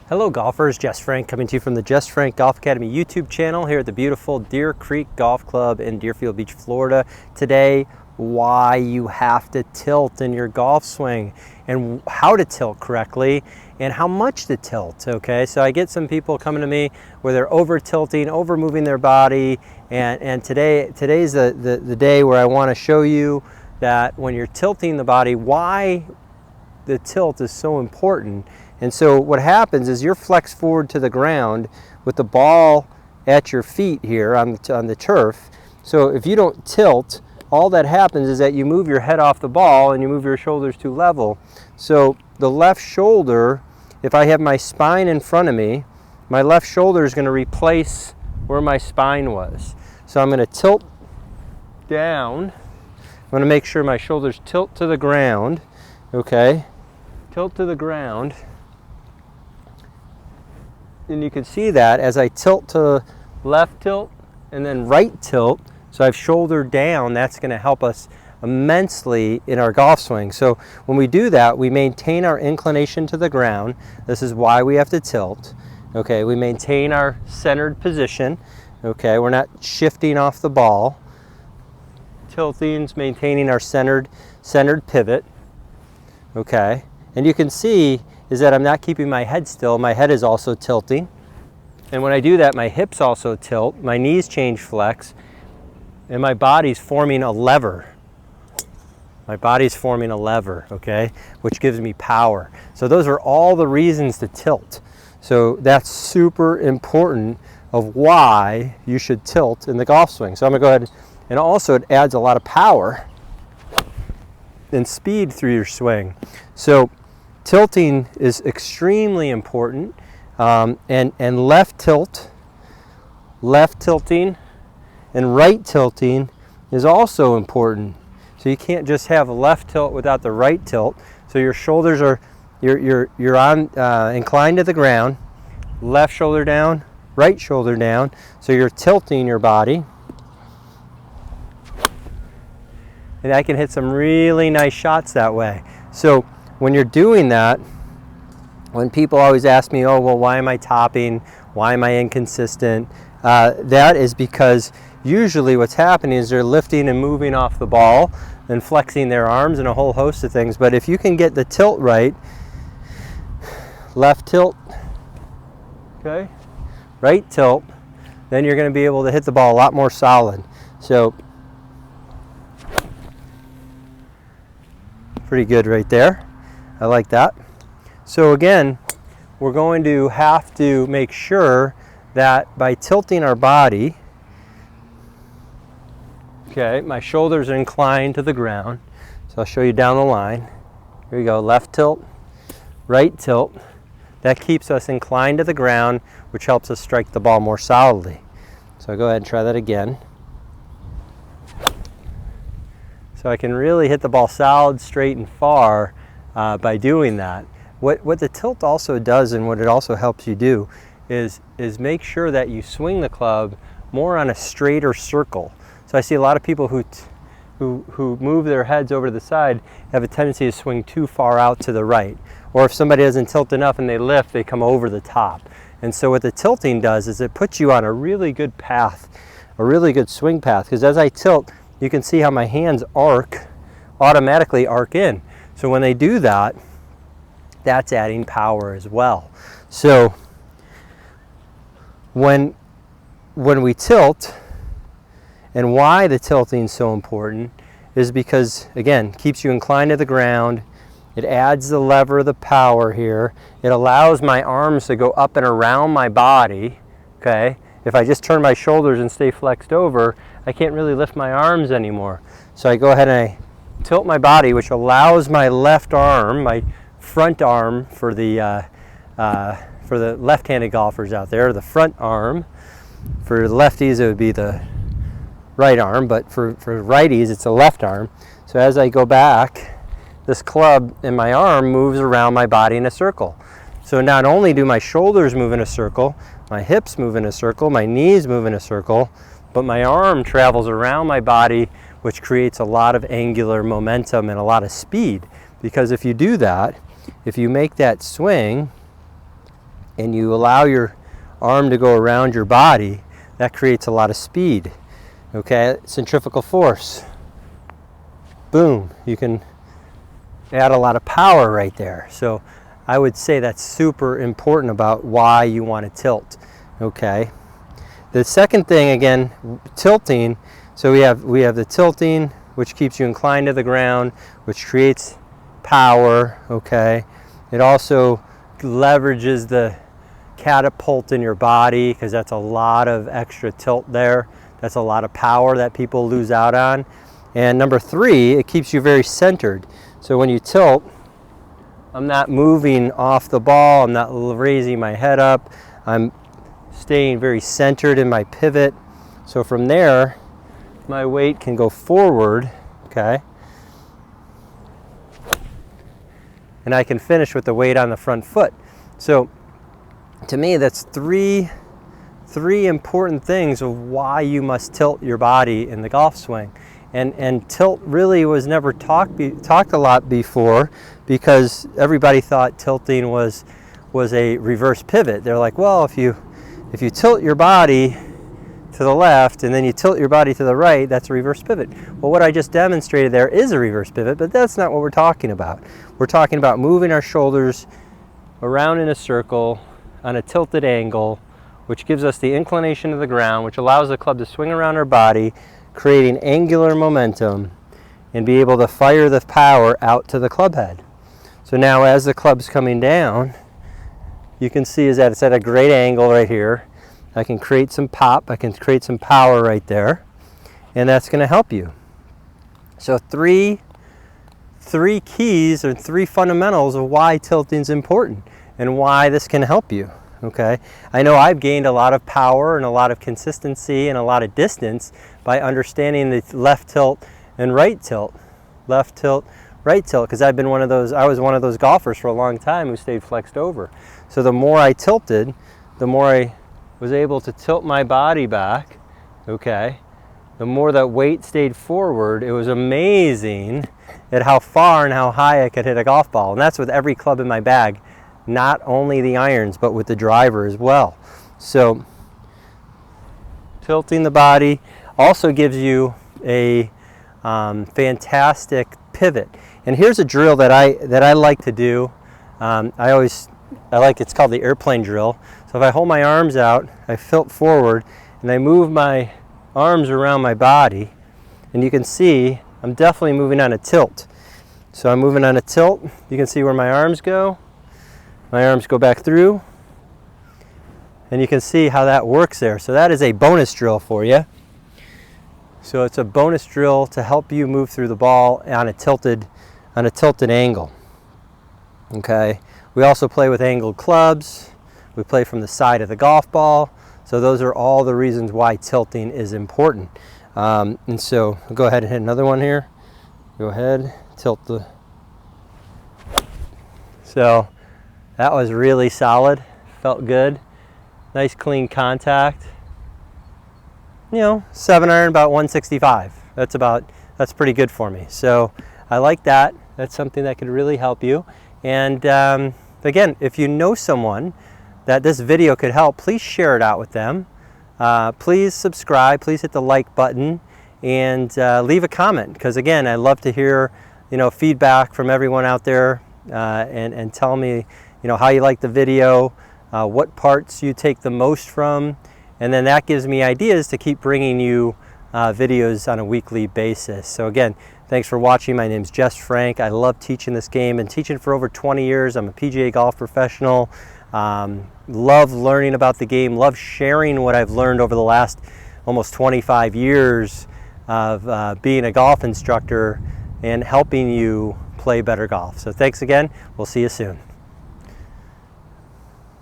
Hello golfers, Jess Frank coming to you from the Jess Frank Golf Academy YouTube channel here at the beautiful Deer Creek Golf Club in Deerfield Beach, Florida. Today, why you have to tilt in your golf swing and how to tilt correctly and how much to tilt, okay? So I get some people coming to me where they're over tilting, over moving their body, and today's the day where I want to show you that when you're tilting the body, why the tilt is so important. And so what happens is you're flexed forward to the ground with the ball at your feet here on the turf. So if you don't tilt, all that happens is that you move your head off the ball and you move your shoulders to level. So the left shoulder, if I have my spine in front of me, my left shoulder is going to replace where my spine was. So I'm going to tilt down. I'm going to make sure my shoulders tilt to the ground. Okay, tilt to the ground. And you can see that as I tilt to left tilt and then right tilt, so I've shouldered down, that's going to help us immensely in our golf swing. So when we do that, we maintain our inclination to the ground. This is why we have to tilt. Okay, we maintain our centered position. Okay, we're not shifting off the ball. Tilting's maintaining our centered pivot. Okay, and you can see is that I'm not keeping my head still. My head is also tilting. And when I do that, my hips also tilt, my knees change flex, and my body's forming a lever. My body's forming a lever, okay, which gives me power. So those are all the reasons to tilt. So that's super important of why you should tilt in the golf swing. So I'm gonna go ahead, and also it adds a lot of power and speed through your swing. So tilting is extremely important, and left tilting, and right tilting is also important. So you can't just have a left tilt without the right tilt. So your shoulders are, you're on inclined to the ground, left shoulder down, right shoulder down. So you're tilting your body, and I can hit some really nice shots that way. So when you're doing that, when people always ask me, oh, well, why am I topping? Why am I inconsistent? That is because usually what's happening is they're lifting and moving off the ball and flexing their arms and a whole host of things. But if you can get the tilt right, left tilt, okay, right tilt, then you're going to be able to hit the ball a lot more solid. So pretty good right there. I like that. So again, we're going to have to make sure that by tilting our body, okay, my shoulders are inclined to the ground. So I'll show you down the line. Here we go, left tilt, right tilt. That keeps us inclined to the ground, which helps us strike the ball more solidly. So I'll go ahead and try that again. So I can really hit the ball solid, straight, and far by doing that. What the tilt also does, and what it also helps you do, is make sure that you swing the club more on a straighter circle. So I see a lot of people who move their heads over to the side have a tendency to swing too far out to the right. Or if somebody doesn't tilt enough and they lift, they come over the top. And so what the tilting does is it puts you on a really good path, a really good swing path. Because as I tilt, you can see how my hands automatically arc in. So when they do that, that's adding power as well. So when we tilt, and why the tilting is so important is because, again, keeps you inclined to the ground. It adds the lever, the power here. It allows my arms to go up and around my body, okay? If I just turn my shoulders and stay flexed over, I can't really lift my arms anymore. So I go ahead and I tilt my body, which allows my left arm, my front arm for the left-handed golfers out there, the front arm. For lefties, it would be the right arm, but for righties, it's the left arm. So as I go back, this club in my arm moves around my body in a circle. So not only do my shoulders move in a circle, my hips move in a circle, my knees move in a circle, but my arm travels around my body, which creates a lot of angular momentum and a lot of speed. Because if you do that, if you make that swing and you allow your arm to go around your body, that creates a lot of speed. Okay, centrifugal force. Boom, you can add a lot of power right there. So I would say that's super important about why you want to tilt. Okay. The second thing, again, tilting. So we have the tilting, which keeps you inclined to the ground, which creates power. Okay. It also leverages the catapult in your body, because that's a lot of extra tilt there. That's a lot of power that people lose out on. And number three, it keeps you very centered. So when you tilt, I'm not moving off the ball, I'm not raising my head up, I'm staying very centered in my pivot. So from there, my weight can go forward, okay? And I can finish with the weight on the front foot. So to me, that's three important things of why you must tilt your body in the golf swing. And tilt really was never talked a lot before, because everybody thought tilting was a reverse pivot. They're like, well, if you tilt your body to the left and then you tilt your body to the right, that's a reverse pivot. Well, what I just demonstrated there is a reverse pivot, but that's not what we're talking about. We're talking about moving our shoulders around in a circle on a tilted angle, which gives us the inclination of the ground, which allows the club to swing around our body, creating angular momentum, and be able to fire the power out to the club head. So now as the club's coming down, you can see is that it's at a great angle right here. I can create some pop, I can create some power right there, and that's going to help you. So three keys or three fundamentals of why tilting is important and why this can help you. Okay, I know I've gained a lot of power and a lot of consistency and a lot of distance by understanding the left tilt and right tilt. Left tilt, right tilt, because I was one of those golfers for a long time who stayed flexed over. So the more I tilted, the more I was able to tilt my body back, okay? The more that weight stayed forward. It was amazing at how far and how high I could hit a golf ball. And that's with every club in my bag. Not only the irons, but with the driver as well. So tilting the body also gives you a fantastic pivot. And here's a drill that I like to do. It's called the airplane drill. So if I hold my arms out, I tilt forward, and I move my arms around my body, and you can see I'm definitely moving on a tilt. So I'm moving on a tilt. You can see where my arms go. My arms go back through, and you can see how that works there. So that is a bonus drill for you. So it's a bonus drill to help you move through the ball on a tilted angle. Okay. We also play with angled clubs. We play from the side of the golf ball. So those are all the reasons why tilting is important. And so I'll go ahead and hit another one here. Go ahead, tilt the. So that was really solid, felt good. Nice clean contact. You know, 7-iron, about 165. That's pretty good for me. So I like that. That's something that could really help you. And again, if you know someone that this video could help, please share it out with them. Please subscribe, please hit the like button, and leave a comment, because again, I love to hear feedback from everyone out there, and tell me how you like the video, what parts you take the most from, and then that gives me ideas to keep bringing you videos on a weekly basis. So again, thanks for watching. My name's Jess Frank. I love teaching this game, and teaching for over 20 years. I'm a PGA golf professional. Love learning about the game, love sharing what I've learned over the last almost 25 years of being a golf instructor and helping you play better golf. So thanks again. We'll see you soon.